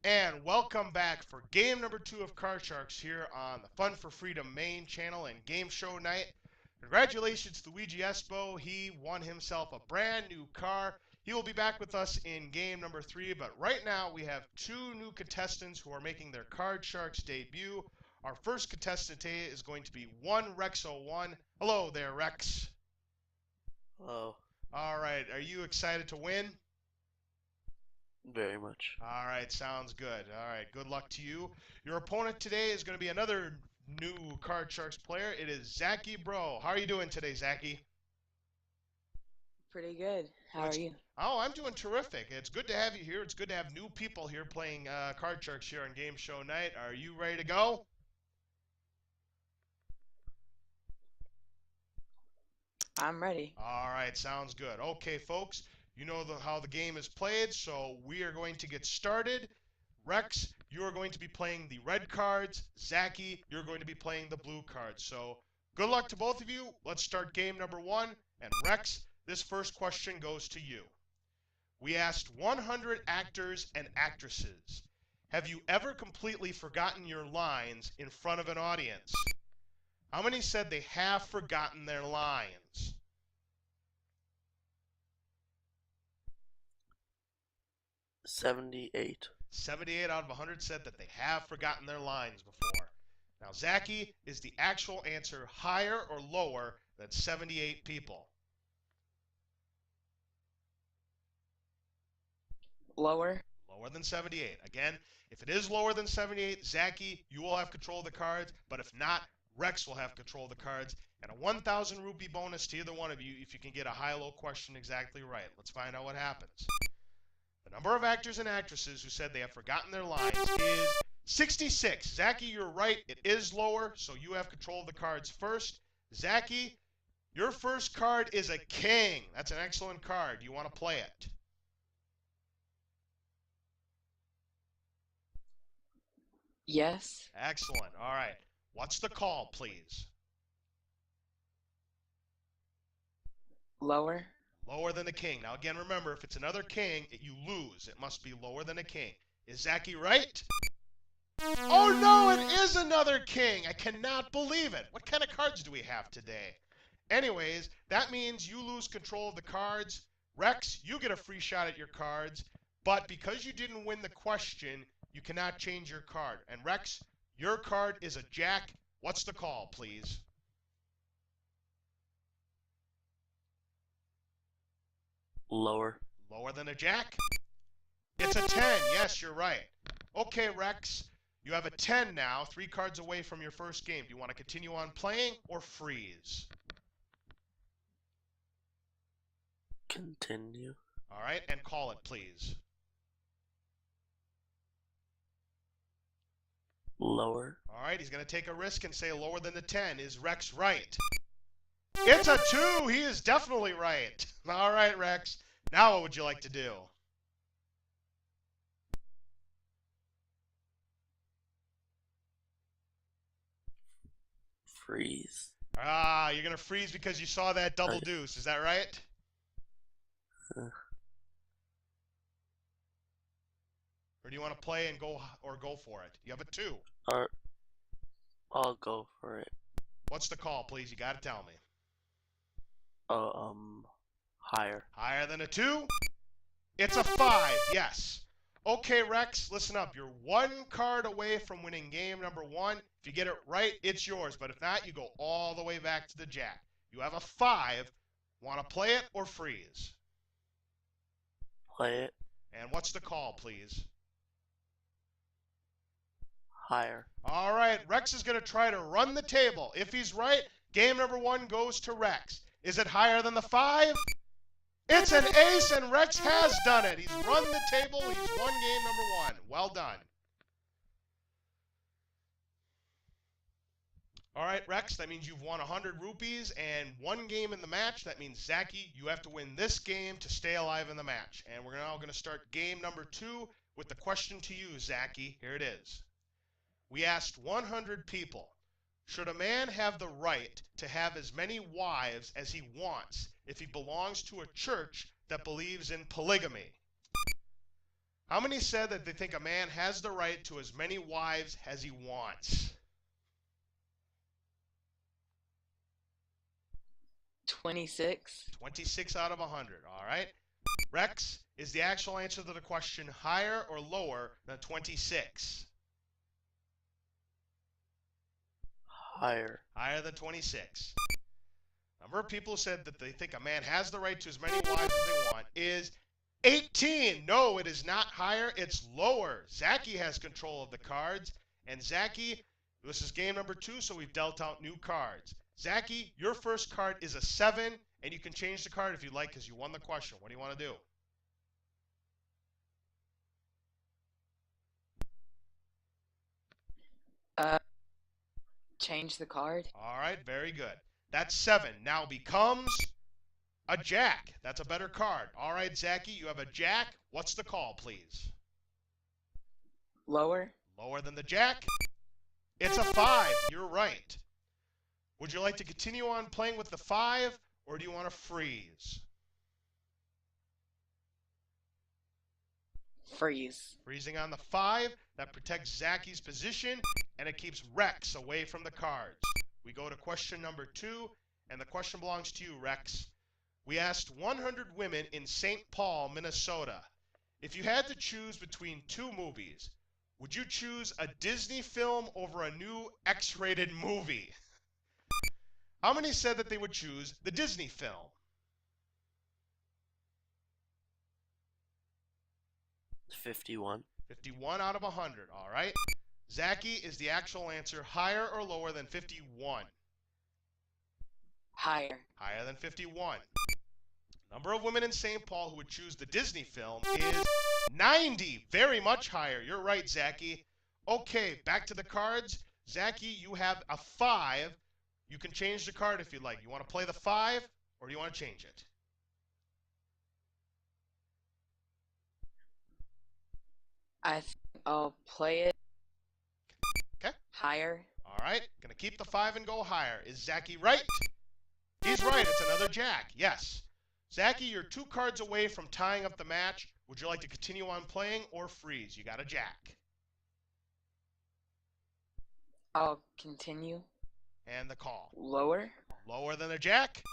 And welcome back for game number 2 of Card Sharks here on the Fun for Freedom main channel and game show night. Congratulations to Luigiespo. He won himself a brand new car. He will be back with us in game number 3, but right now we have 2 new contestants who are making their Card Sharks debut. Our first contestant today is going to be one Rex01. Hello there, Rex. Hello. All right, are you excited to win? Very much. All right, sounds good. All right, good luck to you. Your opponent today is going to be another new Card Sharks player. It is Zachybro. How are you doing today, Zachy? Pretty good. How Well, are you? I'm doing terrific. It's good to have you here. It's good to have new people here playing Card Sharks here on Game Show Night. Are you ready to go? I'm ready. All right, sounds good. Okay, folks, you know how the game is played, so we are going to get started. Rex, you are going to be playing the red cards. Zachy, you're going to be playing the blue cards. So good luck to both of you. Let's start game number 1. And Rex, this first question goes to you. We asked 100 actors and actresses, have you ever completely forgotten your lines in front of an audience? How many said they have forgotten their lines? 78. 78 out of 100 said that they have forgotten their lines before. Now, Zachy, is the actual answer higher or lower than 78 people? Lower. Lower than 78. Again, if it is lower than 78, Zachy, you will have control of the cards. But if not, Rex will have control of the cards. And a 1,000 rupee bonus to either one of you if you can get a high-low question exactly right. Let's find out what happens. The number of actors and actresses who said they have forgotten their lines is 66. Zachy, you're right. It is lower, so you have control of the cards first. Zachy, your first card is a king. That's an excellent card. Do you want to play it? Yes. Excellent. All right. What's the call, please? Lower. Lower than the king. Now, again, remember, if it's another king, you lose. It must be lower than a king. Is Zachy right? Oh, no, it is another king. I cannot believe it. What kind of cards do we have today? Anyways, that means you lose control of the cards. Rex, you get a free shot at your cards. But because you didn't win the question, you cannot change your card. And Rex, your card is a jack. What's the call, please? Lower. Lower than a jack? It's a 10. Yes, you're right. Okay, Rex, you have a 10 now, 3 cards away from your first game. Do you want to continue on playing or freeze? Continue. All right, and call it, please. Lower. All right, he's going to take a risk and say lower than the 10. Is Rex right? It's a 2. He is definitely right. All right, Rex. Now what would you like to do? Freeze. Ah, you're going to freeze because you saw that double deuce. Is that right? Or do you want to play and go for it? You have a 2. I'll go for it. What's the call, please? You got to tell me. Higher. Higher than a 2? It's a 5, yes. Okay, Rex, listen up. You're 1 card away from winning game number 1. If you get it right, it's yours. But if not, you go all the way back to the jack. You have a 5. Want to play it or freeze? Play it. And what's the call, please? Higher. All right, Rex is going to try to run the table. If he's right, game number 1 goes to Rex. Is it higher than the 5? It's an ace, and Rex has done it. He's run the table. He's won game number 1. Well done. All right, Rex, that means you've won 100 rupees and 1 game in the match. That means, Zachy, you have to win this game to stay alive in the match. And we're now going to start game number 2 with the question to you, Zachy. Here it is. We asked 100 people, should a man have the right to have as many wives as he wants if he belongs to a church that believes in polygamy? How many said that they think a man has the right to as many wives as he wants? 26. 26 out of 100. All right. Rex, is the actual answer to the question higher or lower than 26? Higher. Higher than 26. Number of people who said that they think a man has the right to as many wives as they want is 18. No, it is not higher. It's lower. Zachy has control of the cards. And Zachy, this is game number 2, so we've dealt out new cards. Zachy, your first card is a 7, and you can change the card if you like because you won the question. What do you want to do? Change the card. All right, very good. That 7 now becomes a jack. That's a better card. All right, Zachy, you have a jack. What's the call, please? Lower. Lower than the jack? It's a 5. You're right. Would you like to continue on playing with the 5, or do you want to freeze? Freeze. Freezing on the 5. That protects Zachy's position, and it keeps Rex away from the cards. We go to question number 2, and the question belongs to you, Rex. We asked 100 women in St. Paul, Minnesota, if you had to choose between 2 movies, would you choose a Disney film over a new X-rated movie? How many said that they would choose the Disney film? 51. 51 out of 100, all right. Zachy, is the actual answer higher or lower than 51? Higher. Higher than 51. Number of women in St. Paul who would choose the Disney film is 90. Very much higher. You're right, Zachy. Okay, back to the cards. Zachy, you have a 5. You can change the card if you like. You want to play the 5, or do you want to change it? I think I'll play it. Okay. Higher. All right. Going to keep the 5 and go higher. Is Zachy right? He's right. It's another jack. Yes. Zachy, you're 2 cards away from tying up the match. Would you like to continue on playing or freeze? You got a jack. I'll continue. And the call. Lower. Lower than a jack?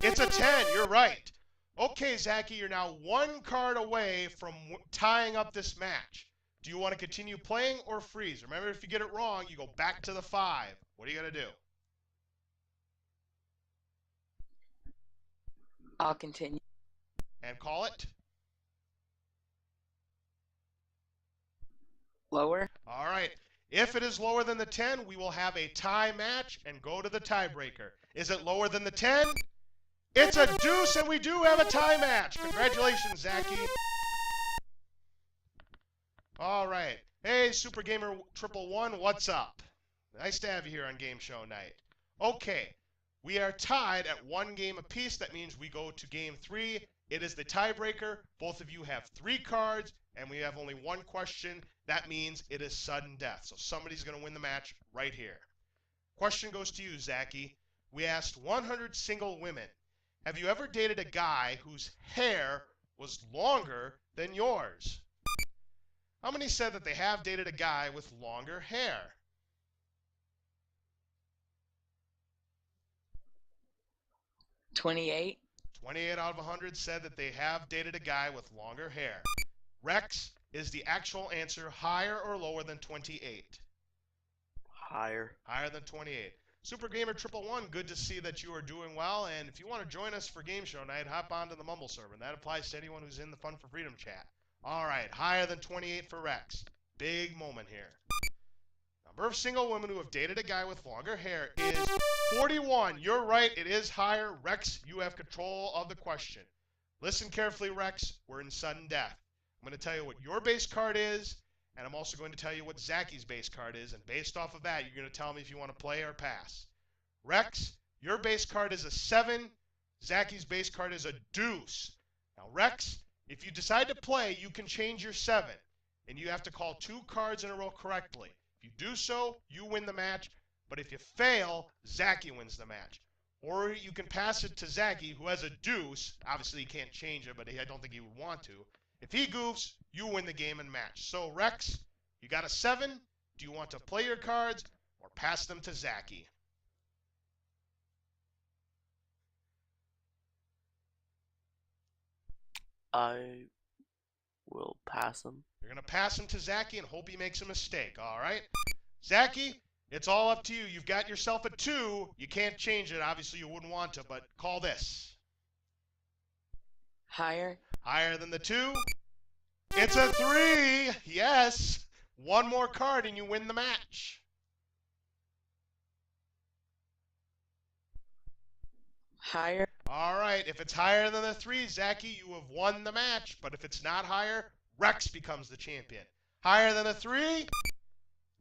It's a 10. You're right. Okay, Zachy, you're now 1 card away from tying up this match. Do you want to continue playing or freeze? Remember, if you get it wrong, you go back to the 5. What are you going to do? I'll continue. And call it? Lower. All right. If it is lower than the 10, we will have a tie match and go to the tiebreaker. Is it lower than the 10? It's a deuce, and we do have a tie match. Congratulations, Zachy. All right. Hey, Super Gamer 111, what's up? Nice to have you here on Game Show Night. Okay, we are tied at 1 game apiece. That means we go to game 3. It is the tiebreaker. Both of you have 3 cards, and we have only 1 question. That means it is sudden death. So somebody's going to win the match right here. Question goes to you, Zachy. We asked 100 single women, have you ever dated a guy whose hair was longer than yours? How many said that they have dated a guy with longer hair? 28. 28 out of 100 said that they have dated a guy with longer hair. Rex, is the actual answer higher or lower than 28? Higher. Higher than 28. Super Gamer 111, good to see that you are doing well. And if you want to join us for Game Show Night, hop on to the Mumble server. And that applies to anyone who's in the Fun for Freedom chat. All right, higher than 28 for Rex. Big moment here. Number of single women who have dated a guy with longer hair is 41. You're right, it is higher. Rex, you have control of the question. Listen carefully, Rex. We're in sudden death. I'm going to tell you what your base card is, and I'm also going to tell you what Zachy's base card is, and based off of that, you're going to tell me if you want to play or pass. Rex, your base card is a 7. Zachy's base card is a deuce. Now, Rex, if you decide to play, you can change your 7, and you have to call 2 cards in a row correctly. If you do so, you win the match, but if you fail, Zachy wins the match. Or you can pass it to Zachy, who has a deuce. Obviously, he can't change it, but I don't think he would want to. If he goofs, you win the game and match. So, Rex, you got a 7. Do you want to play your cards or pass them to Zachy? I will pass him. You're going to pass him to Zachy and hope he makes a mistake, all right? Zachy, it's all up to you. You've got yourself a 2. You can't change it. Obviously, you wouldn't want to, but call this. Higher. Higher than the 2? It's a 3. Yes. One more card and you win the match. Higher. All right. If it's higher than the 3, Zachy, you have won the match. But if it's not higher, Rex becomes the champion. Higher than a 3?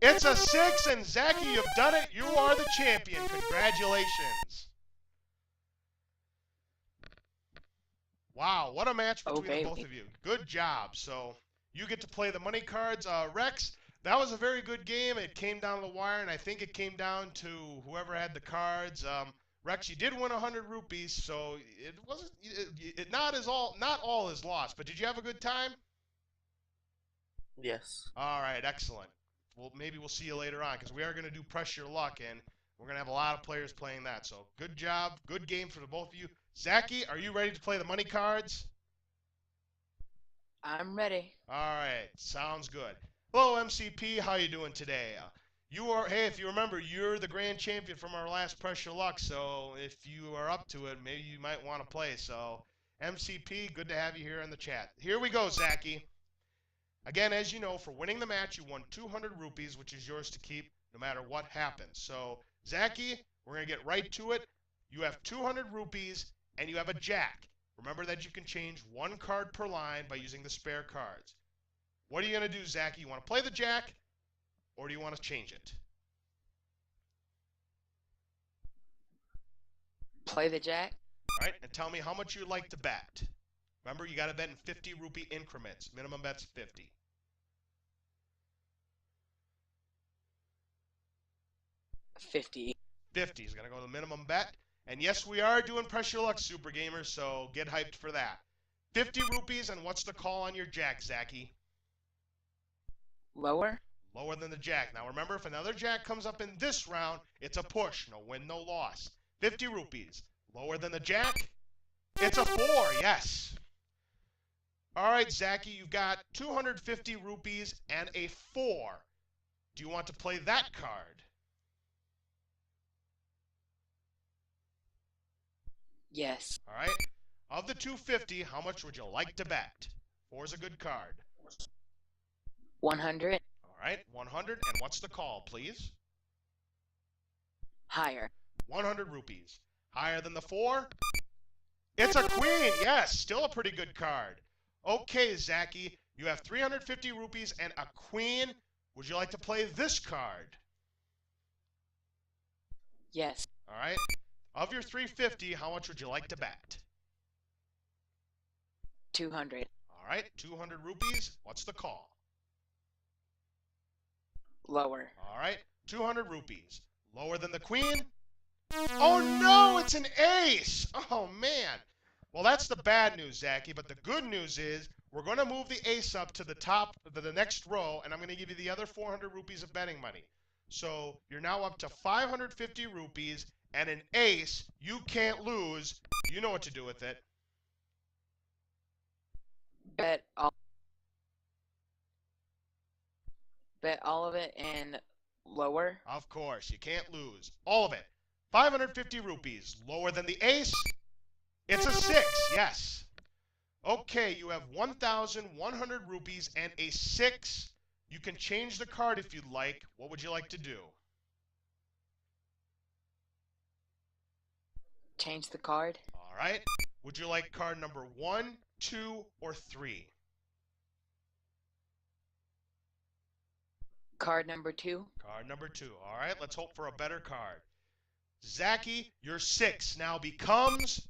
It's a 6. And Zachy, you've done it. You are the champion. Congratulations. Wow, what a match between the both of you. Good job. So you get to play the money cards. Rex, that was a very good game. It came down to the wire, and I think it came down to whoever had the cards. Rex, you did win 100 rupees, so it wasn't not all is lost. But did you have a good time? Yes. All right, excellent. Well, maybe we'll see you later on because we are going to do Press Your Luck, and we're going to have a lot of players playing that. So good job, good game for the both of you. Zachy, are you ready to play the money cards? I'm ready. All right, sounds good. Hello, MCP. How you doing today? Hey, if you remember, you're the grand champion from our last Press Your Luck. So if you are up to it, maybe you might want to play. So MCP, good to have you here in the chat. Here we go, Zachy. Again, as you know, for winning the match, you won 200 rupees, which is yours to keep no matter what happens. So, Zachy, we're going to get right to it. You have 200 rupees, and you have a jack. Remember that you can change one card per line by using the spare cards. What are you going to do, Zachy? You want to play the jack, or do you want to change it? Play the jack. All right, and tell me how much you'd like to bet. Remember, you got to bet in 50 rupee increments. Minimum bet's 50. 50. 50 is going to go to the minimum bet. And yes, we are doing Press Your Luck, Super Gamers, so get hyped for that. 50 rupees, and what's the call on your jack, Zachy? Lower. Lower than the jack. Now remember, if another jack comes up in this round, it's a push. No win, no loss. 50 rupees. Lower than the jack? It's a 4, yes. All right, Zachy, you've got 250 rupees and a 4. Do you want to play that card? Yes. All right. Of the 250, how much would you like to bet? 4 is a good card. 100. All right, 100. And what's the call, please? Higher. 100 rupees. Higher than the 4? It's a queen. Yes, still a pretty good card. Okay, Zachy, you have 350 rupees and a queen. Would you like to play this card? Yes. All right. Of your 350, how much would you like to bet? 200. All right, 200 rupees. What's the call? Lower. All right, 200 rupees. Lower than the queen? Oh no, it's an ace. Oh man. Well, that's the bad news, Zachy, but the good news is we're going to move the ace up to the top of the next row, and I'm going to give you the other 400 rupees of betting money. So you're now up to 550 rupees and an ace. You can't lose. You know what to do with it. Bet all of it and lower. Of course, you can't lose. All of it. 550 rupees. Lower than the ace? It's a 6, yes. Okay, you have 1,100 rupees and a 6. You can change the card if you'd like. What would you like to do? Change the card. All right. Would you like card number 1, 2, or 3? Card number 2. Card number 2. All right, let's hope for a better card. Zachy, your 6 now becomes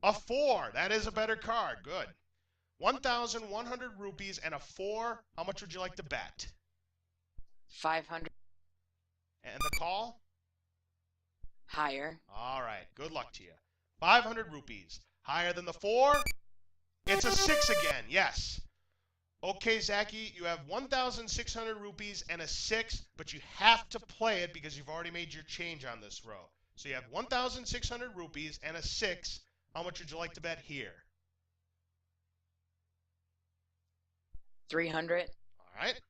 a 4. That is a better card. Good. 1,100 rupees and a 4. How much would you like to bet? 500. And the call? Higher. All right. Good luck to you. 500 rupees. Higher than the 4? It's a 6 again. Yes. Okay, Zachy, you have 1,600 rupees and a 6, but you have to play it because you've already made your change on this row. So you have 1,600 rupees and a 6. How much would you like to bet here? 300. All right.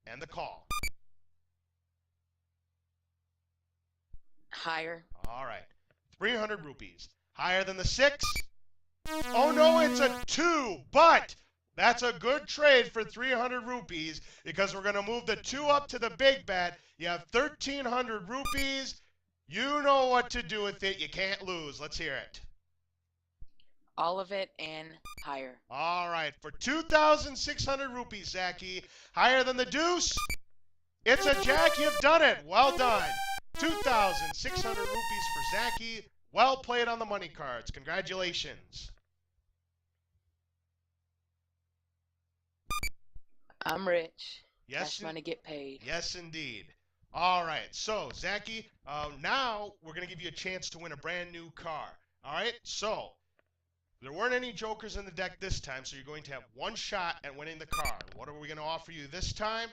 And the call. Higher. All right. 300 rupees. Higher than the 6? Oh no, it's a 2, but that's a good trade for 300 rupees because we're going to move the 2 up to the big bet. You have 1,300 rupees. You know what to do with it. You can't lose. Let's hear it. All of it and higher. All right, for 2,600 rupees, Zachy. Higher than the deuce? It's a jack. You've done it. Well done. 2,600 rupees for Zachy. Well played on the money cards. Congratulations. I'm rich. Yes, Cash money get paid. yes, indeed. All right, so Zachy, now we're going to give you a chance to win a brand new car. All right, so there weren't any jokers in the deck this time, so you're going to have one shot at winning the car. What are we going to offer you this time?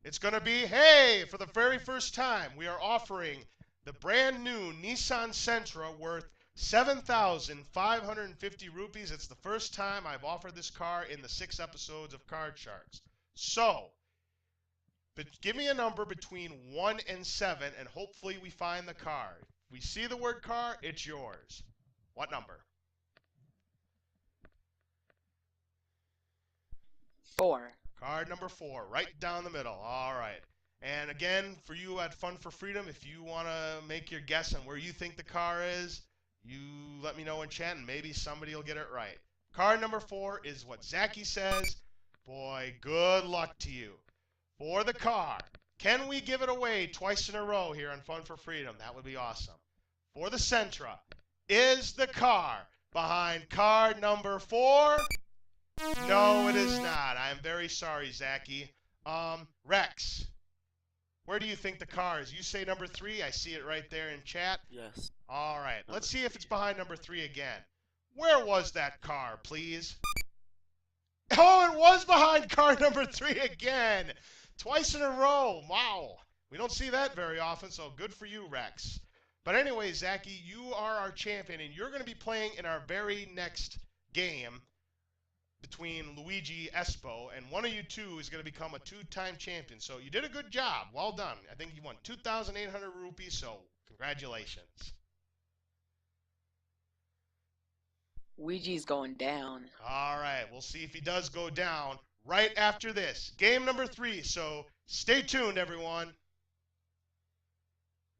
It's going to be, hey, for the very first time, we are offering the brand new Nissan Sentra worth 7,550 rupees. It's the first time I've offered this car in the 6 episodes of Card Sharks. So, but give me a number between 1 and 7, and hopefully we find the car. If we see the word car, it's yours. What number? 4. Card number 4, right down the middle. All right. And again, for you at Fun for Freedom, if you want to make your guess on where you think the car is, you let me know in chat, and maybe somebody will get it right. Card number 4 is what Zachy says. Boy, good luck to you. For the car, can we give it away twice in a row here on Fun for Freedom? That would be awesome. For the Sentra, is the car behind card number 4? No, it is not. I'm very sorry, Zachy. Rex, where do you think the car is? You say number 3. I see it right there in chat. Yes. All right. Number Let's see if it's 3. behind number 3 again. Where was that car, please? Oh, it was behind car number 3 again. Twice in a row. Wow. We don't see that very often, so good for you, Rex. But anyway, Zachy, you are our champion, and you're going to be playing in our very next game between Luigiespo, and one of you two is going to become a 2-time champion. So you did a good job. Well done. I think you won 2,800 rupees, so congratulations. Ouija's going down. All right, we'll see if he does go down right after this. Game number 3, so stay tuned, everyone.